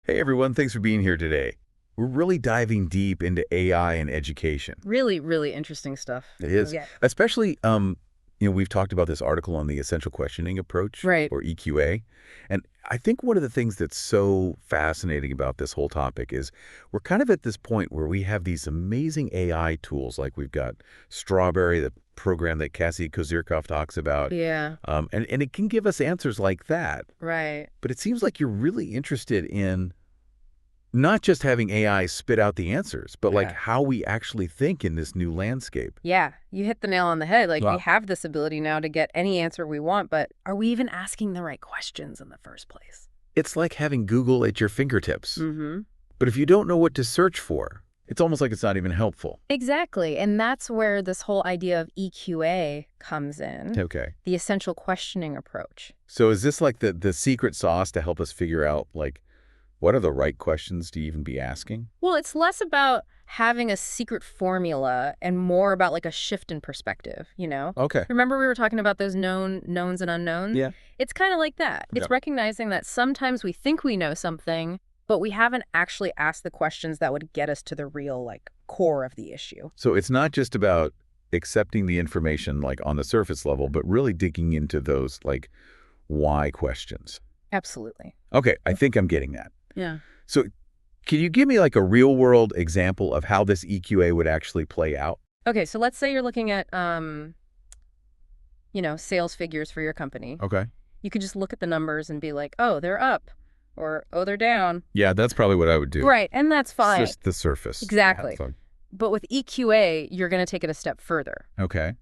Hey everyone, thanks for being here today. We're really diving deep into AI and education. Really, really interesting stuff. It is, Yeah. especially, we've talked about this article on the essential questioning approach, Right. or EQA. And I think one of the things that's so fascinating about this whole topic is we're kind of at this point where we have these amazing AI tools, like we've got Strawberry, the program that Cassie Kozyrkov talks about, Yeah. and it can give us answers like that. Right. But it seems like you're really interested in not just having AI spit out the answers, but like Yeah. how we actually think in this new landscape. Yeah, you hit the nail on the head. Like, we Wow. have this ability now to get any answer we want, but are we even asking the right questions in the first place? It's like having Google at your fingertips. Mm-hmm. But if you don't know what to search for, it's almost like it's not even helpful. Exactly. And that's where this whole idea of EQA comes in, Okay. the essential questioning approach. So is this like the secret sauce to help us figure out, like, what are the right questions to even be asking? Well, it's less about having a secret formula and more about like a shift in perspective, you know? Okay. Remember we were talking about those knowns and unknowns? Yeah. It's kind of like that. Yeah. It's recognizing that sometimes we think we know something, but we haven't actually asked the questions that would get us to the real like core of the issue. So it's not just about accepting the information like on the surface level, but really digging into those like why questions. Absolutely. Okay, I think I'm getting that. Yeah. So can you give me like a real world example of how this EQA would actually play out? Okay, so let's say you're looking at sales figures for your company. Okay. You could just look at the numbers and be like, "Oh, they're up," or "Oh, they're down." Yeah, that's probably what I would do. Right, and that's It's fine. just the surface. Exactly. But with EQA, you're going to take it a step further. Okay.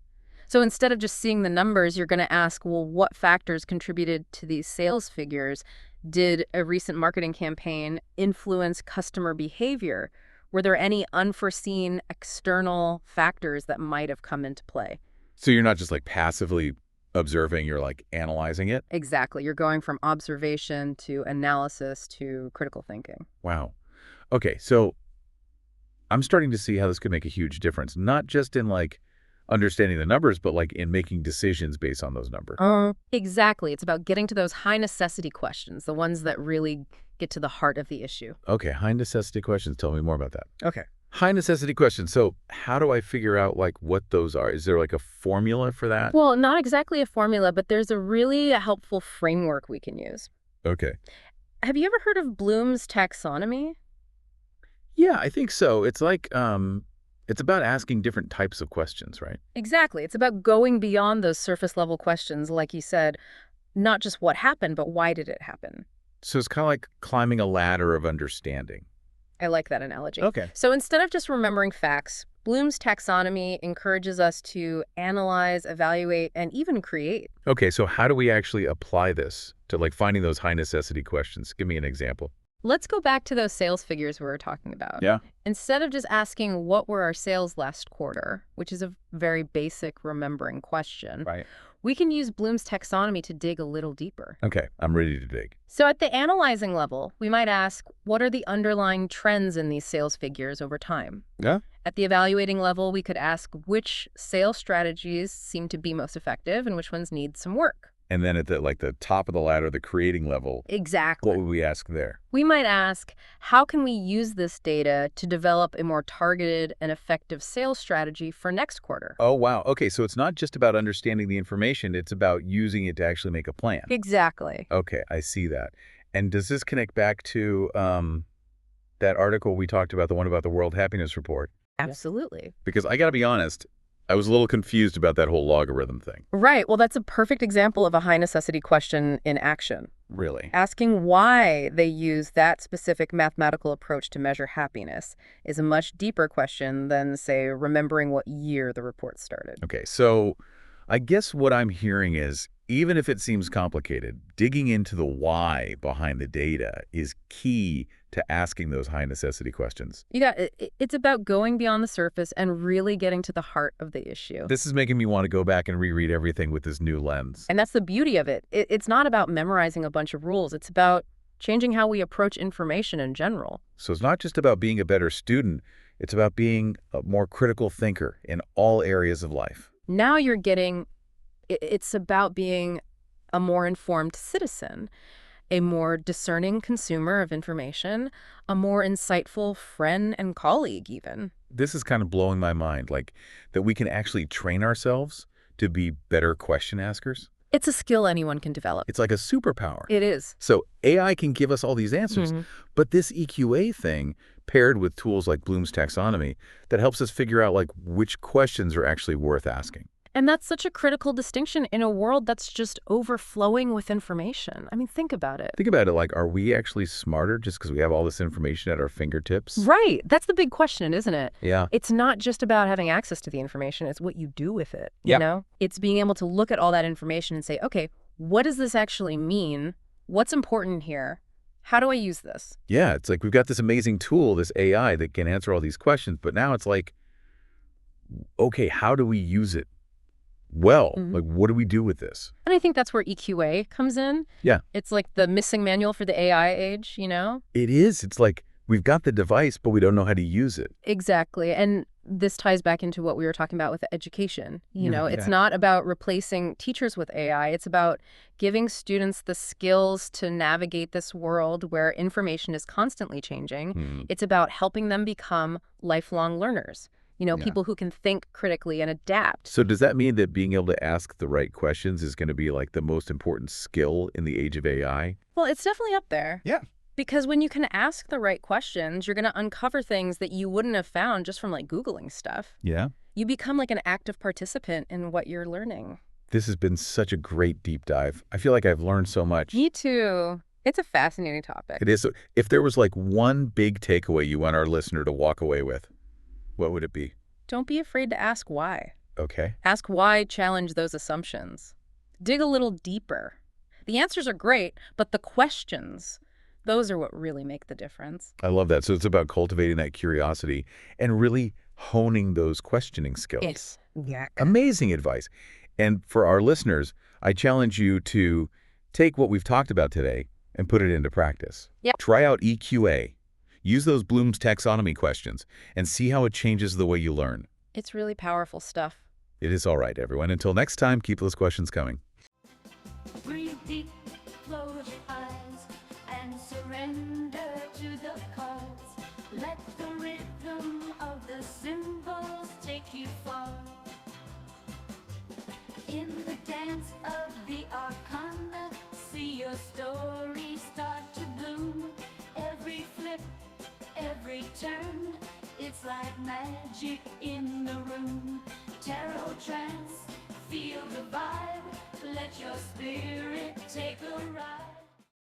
So instead of just seeing the numbers, you're going to ask, well, what factors contributed to these sales figures? Did a recent marketing campaign influence customer behavior? Were there any unforeseen external factors that might have come into play? So you're not just like passively observing, you're like analyzing it? Exactly. You're going from observation to analysis to critical thinking. Wow. Okay, so I'm starting to see how this could make a huge difference, not just in like understanding the numbers, but like in making decisions based on those numbers. Exactly. It's about getting to those high necessity questions, the ones that really get to the heart of the issue. Okay, high necessity questions. Tell me more about that. Okay. High necessity questions. So how do I figure out like what those are? Is there like a formula for that? Well, not exactly a formula, but there's a really helpful framework we can use. Okay. Have you ever heard of Bloom's taxonomy? Yeah, I think so. It's like, it's about asking different types of questions, right? Exactly. It's about going beyond those surface level questions, like you said, not just what happened, but why did it happen? So it's kind of like climbing a ladder of understanding. I like that analogy. Okay. So instead of just remembering facts, Bloom's taxonomy encourages us to analyze, evaluate, and even create. Okay, so how do we actually apply this to like finding those high necessity questions? Give me an example. Let's go back to those sales figures we were talking about. Yeah. Instead of just asking what were our sales last quarter, which is a very basic remembering question, Right. we can use Bloom's taxonomy to dig a little deeper. Okay, I'm ready to dig. So at the analyzing level, we might ask, what are the underlying trends in these sales figures over time? Yeah. At the evaluating level, we could ask which sales strategies seem to be most effective and which ones need some work. And then at the top of the ladder, the creating level, Exactly. what would we ask there? We might ask, how can we use this data to develop a more targeted and effective sales strategy for next quarter? Oh, wow. Okay, so it's not just about understanding the information, it's about using it to actually make a plan. Exactly. Okay, I see that. And does this connect back to that article we talked about, the one about the World Happiness Report? Absolutely. Because I got to be honest, I was a little confused about that whole logarithm thing. Right. Well, that's a perfect example of a high necessity question in action. Really? Asking why they use that specific mathematical approach to measure happiness is a much deeper question than, say, remembering what year the report started. Okay, so I guess what I'm hearing is, even if it seems complicated, digging into the why behind the data is key to asking those high necessity questions. It's about going beyond the surface and really getting to the heart of the issue. This is making me want to go back and reread everything with this new lens. And that's the beauty of it. It's not about memorizing a bunch of rules. It's about changing how we approach information in general. So it's not just about being a better student, it's about being a more critical thinker in all areas of life. Now it's about being a more informed citizen. a more discerning consumer of information, a more insightful friend and colleague even. This is kind of blowing my mind, like that we can actually train ourselves to be better question askers. It's a skill anyone can develop. It's like a superpower. It is. So AI can give us all these answers, Mhm. but this EQA thing, paired with tools like Bloom's taxonomy, that helps us figure out like which questions are actually worth asking. And that's such a critical distinction in a world that's just overflowing with information. I mean, think about it. Think about it, like, are we actually smarter just because we have all this information at our fingertips? Right. That's the big question, isn't it? Yeah. It's not just about having access to the information. It's what you do with it. You Yep. know? It's being able to look at all that information and say, okay, what does this actually mean? What's important here? How do I use this? Yeah, it's like we've got this amazing tool, this AI, that can answer all these questions, but now it's like, okay, how do we use it well? Mhm. Like, what do we do with this? And I think that's where EQA comes in. Yeah. It's like the missing manual for the AI age, you know? It is. It's like we've got the device, but we don't know how to use it. Exactly. And this ties back into what we were talking about with education. You know, it's Yeah. not about replacing teachers with AI. It's about giving students the skills to navigate this world where information is constantly changing. Hmm. It's about helping them become lifelong learners. You know, Yeah. people who can think critically and adapt. So does that mean that being able to ask the right questions is going to be like the most important skill in the age of AI? Well, it's definitely up there. Yeah. Because when you can ask the right questions, you're going to uncover things that you wouldn't have found just from like Googling stuff. Yeah. You become like an active participant in what you're learning. This has been such a great deep dive. I feel like I've learned so much. Me too. It's a fascinating topic. It is. So if there was like one big takeaway you want our listener to walk away with, what would it be? Don't be afraid to ask why. Okay. Ask why, challenge those assumptions. Dig a little deeper. The answers are great, but the questions, those are what really make the difference. I love that. So it's about cultivating that curiosity and really honing those questioning skills. Yeah. Amazing advice. And for our listeners, I challenge you to take what we've talked about today and put it into practice. Yep. Try out EQA. Use those Bloom's taxonomy questions and see how it changes the way you learn. It's really powerful stuff. It is all right, everyone. Until next time, keep those questions coming. Breathe deep, close your eyes, and surrender to the cause. Let the rhythm of the symbols take you far. In the dance of the arcana, see your story start to bloom. Every flip, every turn, it's like magic in the room. Tarot trance, feel the vibe, let your spirit take a ride.